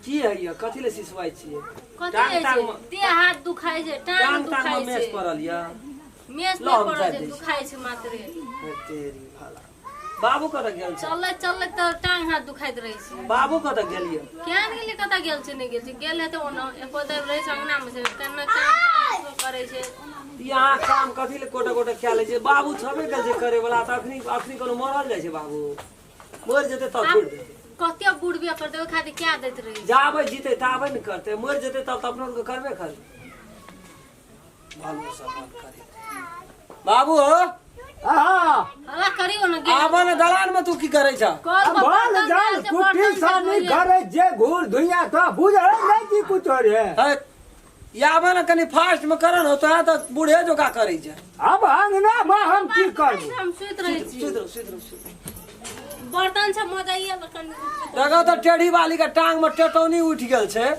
की है ये कथि ले सिसवाई छिए कथि छै देह हाथ दुखाइ छै टांग दुखाइ छै मेस पड़ल या मेस पे पड़ल छै दुखाइ छै मात्रे तेरी भाला बाबू कत गेल छै चलले चलले त टांग हाथ दुखाइत रहै छै बाबू कत गेलिए केहन गेली कत गेल छै नहीं गेल छै गेल हेतै ओना एको देर रहै छै अंगना में छै कन्ना काम करे छै यहाँ काम कथि ले कोटा कोटा क्या ले छै बाबू छबे गेल छै करे वाला त अखनी कोनो मरल जाय छै बाबू मर जेते तब छोड़ दे कते बुढ़बे कर देबे खातिर क्या दैत रही जाबे जीते ताबे न करते मर जेते तब अपना को करबे कर बाबू सब बात करे बाबू हो हला करियो न गे आवन दलान में तू की करे छ बाल जाल कुटी सानी करे जे घूर धुइया त बुझे नहीं की कुछ रे याबे न कनी फास्ट में करन होता है तो बूढ़े जो का करे छ अब अंगना में हम की करू हम सुत रही छी सुधर बर्तन से मजाइए कनी देखो तो टेढ़ी वाली का टांग में टेटौनी उठ गेल छै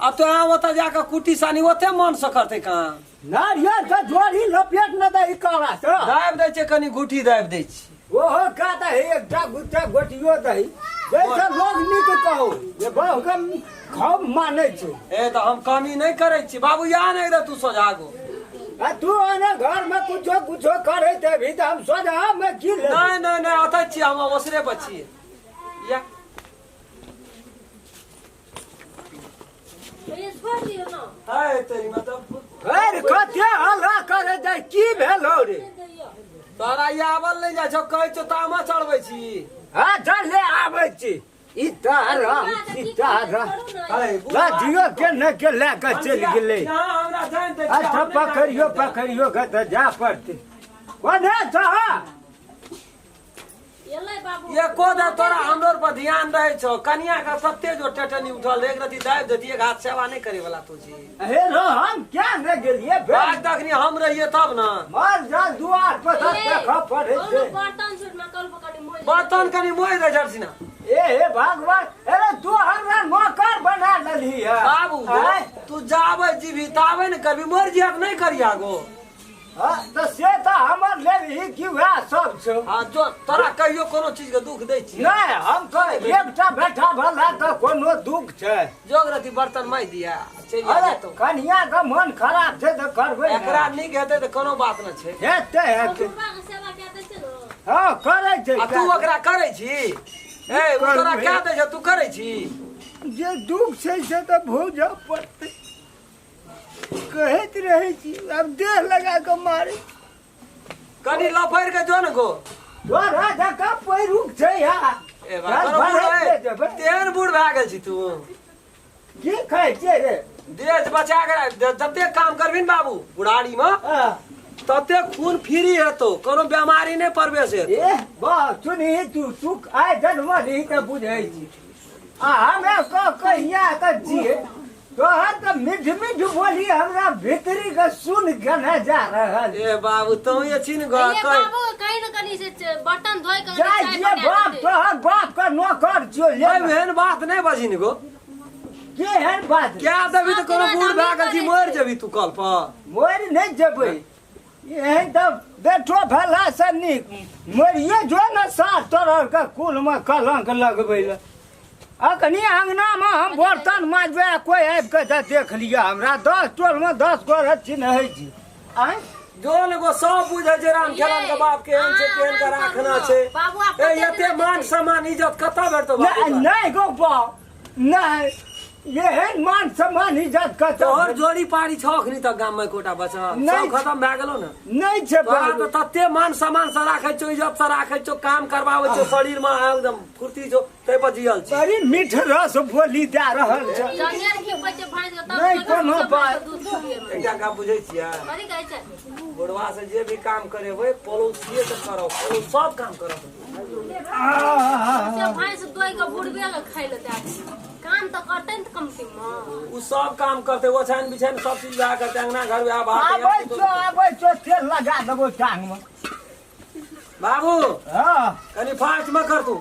अब तो यहाँ ओता जाकर कुटी सानी ओते मन से करते कहाँ नारियल से जोड़ी लपेट न दे करा से दाब दे छै कनी गुठी दाब दे छी ओहो कहता है एकटा गुट्टा गोटियो दही जैसे लोग नीक कहो जे बहु कम खम माने छै ए तो हम कमी नहीं करे छी बाबू यहाँ नहीं दे तू सोझागो आ तू आने घर में कुछो करे ते भी हम सोझा में की ले नहीं अतै छी हम ओसरे बची या ये छोड़ दियो ना है तेरी मतलब अरे कते हल्ला करे दे की भेलो रे तोरा ये आवल नहीं जा छौ कहै छौ तामा चढ़बै छी हां चल ले आबै छी ई ताराम सीताराम ला जियो के न के लेके चल गेले यहाँ हमरा जान दे अच्छा पकड़ियो के त जा पड़ते कोने छ एलै बाबू ये को दे तोरा हमर पर ध्यान रहे छौ कनिया का सत्ते जो टेटनी उठल एक रति दाब देती एक हाथ सेवा नहीं करे वाला तू जी हे रो हम क्या न गेलिए आज तक हम रहिए तब ना मार जा दुआर पर देखा पड़े छे बर्तन छूट में कल पकड़ी मोइ बर्तन कनी मोइ दे जर्सी ना ए भगवान अरे तू हमरा नौकर बना लेली है बाबू तू जाबे जीवी ताबे न करबी मर जिया नहीं करिया गो हां तो से त हमर लेली की हुआ सब छ हां जो तोरा कहियो कोनो चीज के दुख दै छी नहीं हम तो एकटा बैठा भला त कोनो दुख छै जोगरती बर्तन माई दिया चली अरे तो कन्या का मन खराब छै त करबै एकरा नहीं कहते तो कोनो बात न छै हेते बुढ़बा के सेवा क्या दै छै रो हां करे छै आ तू ओकरा करे छी ए उ तोरा क्या दै छ तू करे छी जे दुख छै से त भोज पड़ते कहत रहे छी अब देह लगा के मारे कनी लफड़ के जो न गो तोरा जका पैरुक छै या ए बा तेहन बूढ़ भए गेल छी तू की कहै छै रे देश बचा के जते काम करबी न बाबू बुढ़ारी में तते खून फ्री हेतो कोनो बीमारी नहीं परवेश हेतो ए बा सुनी तू आइ जन्म दी त बुझै छी आ हमे कहिया के जी तोहर त मीठ बोली हमरा भीतरी के सुन के न जा रहल ए बाबू तो ये छिन गो ये बाबू कहीं न कहीं से बर्तन धोई के जाय जे बाप तोहर बाप का नौकर छियो ले एहन बात नहीं बजिन गो केहन बात क्या देबी तो कोनो बूढ़ भए गेल छी मर जेबी तू कल पर मोर नहीं जेबै एहन त बेटो भला से नीक मोरिए जो न सा तोहर के कुल में कलंक लगबै ल अखनी अंगना में हम बर्तन माजबे कोई आबि के देख लिया हमरा 10 टोल में 10 गो रची नहीं छी आय जोन गो सब बुझे जे राम खेलन के बाप केहन छै केहन के राखना छै बाबू आप ए एते मान सम्मान इज्जत कत भेटतो बाबू नहीं गो बाप नहीं ये मान सम्मान इज्जत का तोहर जोड़ी पारी छ अखनी तक गाम में कोटा बचा सब खत्म भए गेलो न नहीं छे तोरा तो तते मान सम्मान से राखै छौ इज्जत से राखै छौ काम करबाबै छौ शरीर में एकदम फुर्ती छौ तै पर जियल छी बड़ी मीठ रस बोली दे रहल छ जंगेर के बच्चे भाई के तब नहीं कोनो बात एकटा का बुझै छियै कथि कहै छै बुढ़वा से जे भी काम करेबै पड़ोसिए से करो पड़ोस सब काम करो से भाई से दोई के बुढ़बे के खाइ ले दे काम तो करते न कम से कम उ सब काम करते ओछान बिछान सब चीज लगा करते अंगना घर में आबै छो तेल लगा देबो टांग में बाबू हां कनी फास्ट में कर तू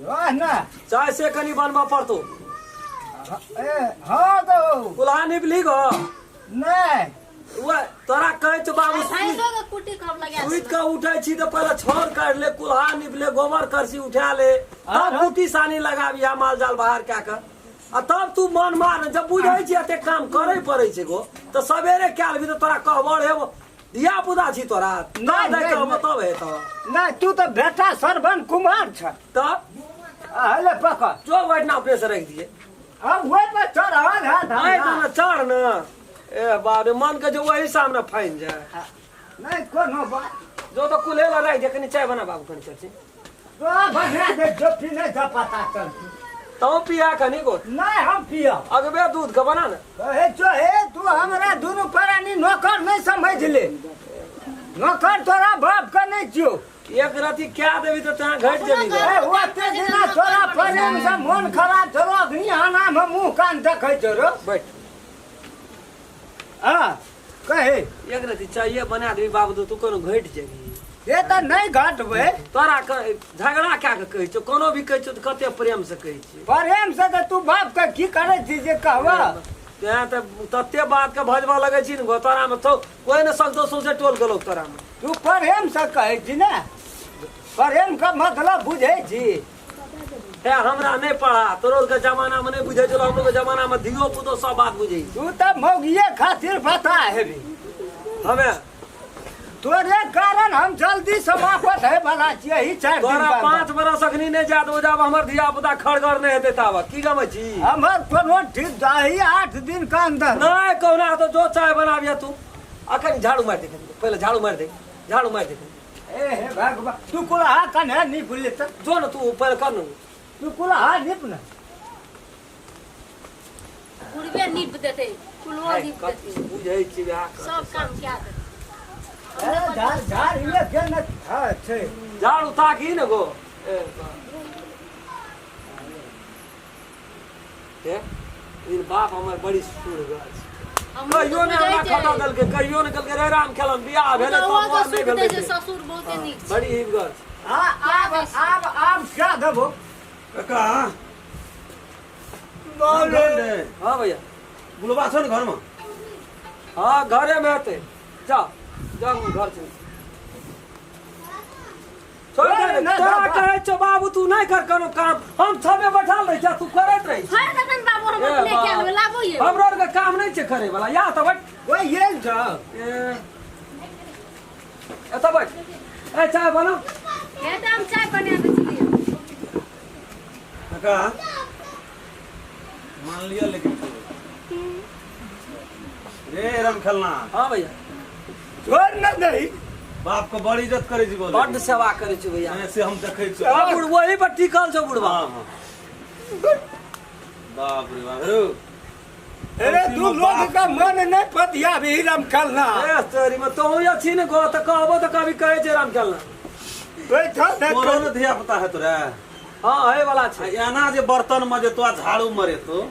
हो ना चाय से कनी बनवा पड़तो ए हां तो कुल्हा निकली गो नहीं वो तोरा कहै छ बाबू भैंसो के कुटी कब लगा सुइत के उठै छी तो पहले छोर काट ले कुल्हा निकले गोबर करसी उठा ले तब कुटी सानी लगाबिया माल जाल बाहर क्या कर आ तब तू मन मार जब बुझै छी एते काम करे पड़ै छै गो तो सवेरे क्या भी तो तोरा कहबड़ हे धिया पुता छी तोरा ना दे कहबो तब हे तो नहीं तू तो बेटा सरवन कुमार छ तब हले पकड़ जो बैठना अपने से रख दिए अब वही पर चढ़ाल है आए तो ना चढ़ ना ए बाप रे मन के जो वही सामने फाइन जाए नहीं कोनो बात जो तो कुले ला रख दे कनी चाय बना बाबू कनी चल छी तो बढ़िया दे जो पीने का पता चल तो पिया कनी को नहीं हम पिया अगबे दूध का बना ना हे जो हे तू हमरा दोनों प्राणी नौकर नहीं समझ ले नौकर तोरा बाप का नहीं छियो एक राती क्या देवी तो तहां घट जेबी ए ओते दिना तोरा प्रेम से मन खराब छलो अग्नि आना में मुंह कान देखै छ रो बैठ हां कहे एक राती चाहिए बना देबी बाबू तू कोनो घट जेबी ये तो नहीं घटबे तोरा झगड़ा क्या के कहै छौ कोनो भी कहै छौ तो कते प्रेम से कहै छी प्रेम से तो तू बाप का की करे छी जे कहवा तें त तते बात के भजवा लगै छी न तोरा में तो कोई न सकतो सौसे टोल गलो तोरा में तू प्रेम से कहै छी ना प्रेम का मतलब बुझै छी हे हमरा नहीं पढ़ा तोरो के जमाना में नहीं बुझै छलो हमरो के जमाना में धियो पुतो सब बात बुझै तू तो मौगिए खातिर बता हेबी हमें तोरे कारण हम जल्दी समाप्त है भला छियै ही 4 दिन तोरा का 5 बरस अखनी नहीं जात हो जाब हमर धिया पुता खड़गर नहीं हेते ताब की गमै छी हमर कोनो ठीक जाही 8 दिन का अंदर नहीं कहना तो जो चाय बनाबिया तू अखन झाड़ू मार दे पहले झाड़ू मार दे ए हे भगवान तू कुलहा कन्हे नहीं भूले त जो न तू पहले कर न तू कुलहा निप न बुढ़बे नीप देते कुलवा नीप देते बुझै छी बियाह सब काम क्या दे ए झाड़ ये के न हां छै झाड़ू ताकी न गो इन बाप हमर बड़ी सुरगा कहियो ने हमरा खटा दल के कहियो ने कल के रे राम खेलन बियाह भेले तो मोर नहीं भेल जे ससुर बहुते नीक छै बड़ी हिबगर अब क्या देबो काका बोले हां भैया बुलवा छ न घर में हां घरे में हते जा जा घर चल छोड़ दे तोरा कहै छौ बाबू तू नहीं कर कोनो काम हम छबे बैठल रही जा तू करत रही हर दकन बाबू हम अपने क्या लाबो ये हमरो के काम नहीं छै करे वाला या त बैठ ओए ये जा एत बैठ ए चाय बनो ये तो हम चाय बना दे छी काका मान लिया लेकिन रे राम खेलना हां भैया छोड़ न नहीं बाप को बड़ी इज्जत करे छी बोले बड्ड सेवा करे छी भैया ऐसे हम देखै छी बाबू वही पर टिकल छौ बुढ़वा हां बाप रे बाप रो अरे तू लोग का मन नहीं पतिया भी राम खेलना ए तोरी में तो या छी ने गो त कहबो त कभी कहै छै राम खेलना बैठा तोरो न धिया पुता है तोरा हां है वाला छै एना जे बर्तन में जे तो झाड़ू मरे तो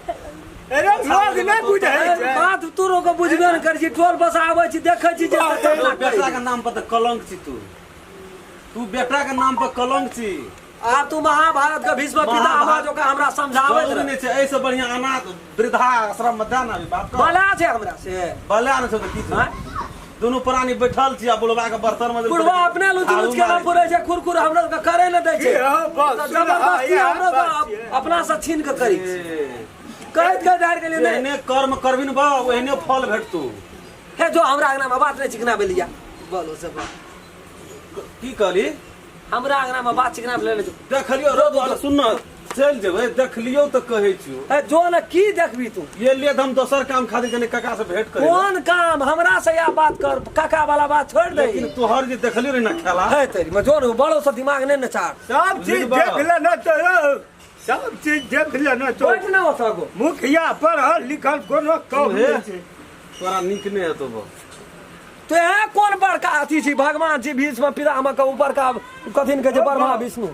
अरे लोग नहीं बुझै छै बात तोरो को बुझबे न करै छी टोल बस आबै छी देखै छी जे बेटा के नाम पर त कलंक छी तू बेटा के नाम पर कलंक छी आ तू महाभारत का भीष्म पितामह जो का हमरा समझावत जरूरी नहीं छै ऐसे बढ़िया अनाथ वृद्धा आश्रम में दाना बाप का बला छै हमरा से बला न छ त की छै दोनों प्राणी बैठल छी आ बुलवा के बर्तन में बुढ़वा अपने लुचुच के न पुरै छै खुरखुर हमरा के करे न दै छै जबरदस्ती हमरा अपना से छीन के करी कहत के दार के लिए एहने कर्म करबिन बा ओहने फल भेटतू हे जो हमरा अंगना में बात नहीं चिकना बेलिया बोलो सब की कहली हमरा अंगना में बात चिकना ले ले देखलियो रो सुन न चल जेबै देखलियो त कहै छियो हे जो न की देखबी तू ये लिए हम दोसर काम खातिर कने काका से भेंट करे कौन काम हमरा से या बात कर काका वाला बात छोड़ दे लेकिन तोहर जे देखलियो रे न खेला है तेरी मैं जो बड़ो से दिमाग नहीं न चाट सब चीज देख लेना तो सब चीज देख लेना तो बैठ ना होता गो मुखिया पढ़ल लिखल कोनो कम हे नहीं छै तोरा नीक नहीं हेतो बो तो है कौन बड़का अथी छी भगवान जी भीष्म पितामह के ऊपर का कथिन के जे ब्रह्मा विष्णु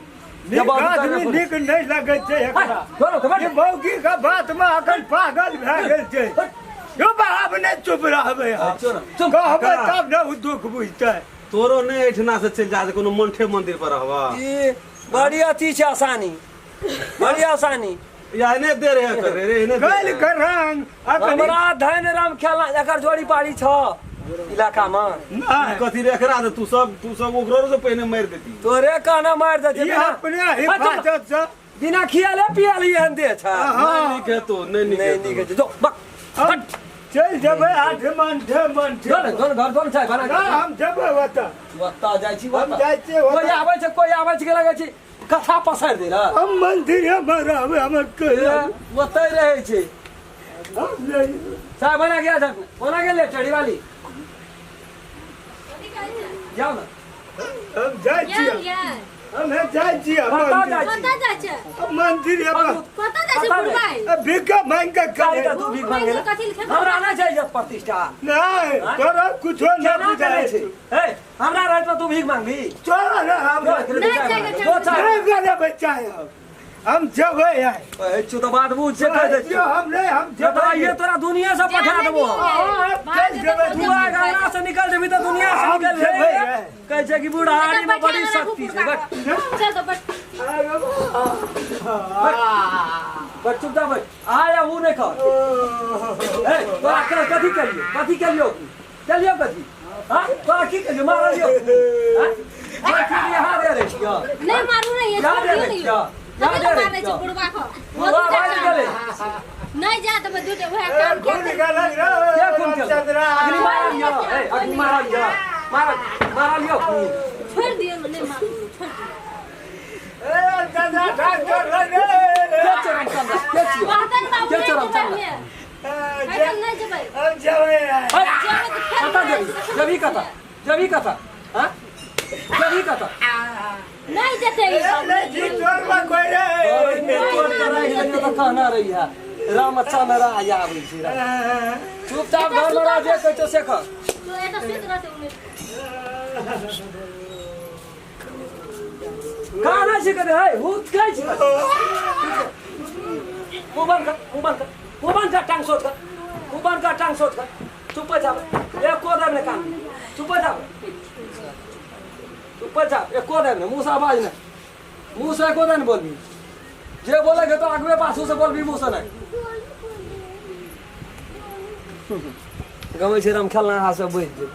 नीक आदमी नीक नहीं लगे छै एकरा चलो तो बैठ ये मौगी का बात में अकल पागल भए गेल छै यो बाप ने चुप रहबे चुप कहबे तब न दुख बुझतै तोरो नहीं एठना से चल जा कोनो मंठे मंदिर पर रहबा ये बड़ी अथी छै आसानी बड़ी आसानी या ने दे रे करे रे ने कल करन हमरा धन राम खेला एकर जोड़ी पाड़ी छ इलाका में नहीं कथी रेखरा तू सब ओकरो से पहले मार देती तोरे कहना मार दे ये अपने हिफाजत से बिना खियाले पियाले एहन दे छ नहीं निके तो नहीं नहीं निके निके जो बक हम चल जेबै आठ मन जोन घर जोन छै बना हम जेबै वत्ता जाइ छी हम वत्ता जाइ छी कोई आबै छै के लगै छै कथा पसार दे ना हम मंदिर हमारा हमर कहिया वत्ता रहै छै हम नहीं साहब बना गेले चढ़ी वाली जाओ ना हम जाइ छी हम जाइ छी कतऽ जाइ छी कतऽ जाइ छै मंदिर कतऽ जाइ छै बुढ़बाई भिका मांग के काहे करे त तू भीख मांगे हमरा नहीं छै इज्जत प्रतिष्ठा नहीं तोरा कुछो न केना बुझाय करे छै छै ए हमरा रहत त तू भीख मांगबी चल हम नहीं करे बच्चा हम जेबै ए छु त बात बुझ से कह दे हम नहीं हम जेबै ये तोरा दुनिया से पठा देबो चल जेबै तू गाना से निकल जेबी त दुनिया से निकल जेबे कहै छै कि बुढ़ारी में बड़ी शक्ति छै बट चल तो बट बट चुप जा बट आया वो नहीं कर ए तोरा कथी करियो कथी हां तोरा की करियो मार लियो हां बाकी यहां दे रे छियो नहीं मारू नहीं ये याद है क्या याद है मारे छै बुढ़बा को बुढ़वा भाग गेले नहीं जा त मैं दूटे वह काम कौन के निकाल क्या कौन चल चंद्रा अग्नि मार लियो ए अग्नि मार लियो छोड़ दियो नहीं मारू छोड़ दियो ए चंद्रा डॉक्टर लगे क्या चरम चल रहा क्या छियो वातन बाबू क्या चरम चल नहीं रहा जेबै नहीं जेबै हम जेबै कथा जबी कथा हां जबी कथा नहीं जेते नहीं जी तोर में कोई रे तोर कराई लगे तो कहना रही है राम अच्छा न रहा आबै छै चुपचाप घर में रह जे कहै छै से कर तो एटा सुत रहते उन्हें कहां से करे है भूत कहै छै मुबान का टांग सोच कर मुबान का टांग सोच कर चुप जा एक कोदर ने काम चुप जा एक कोदर ने मुंह से आवाज ने मुंह से कोदर ने बोलबी जे बोले के तो आगवे पाछू से बोलबी मुंह से नहीं गमै छै राम खेलना हाथ से बैठ जे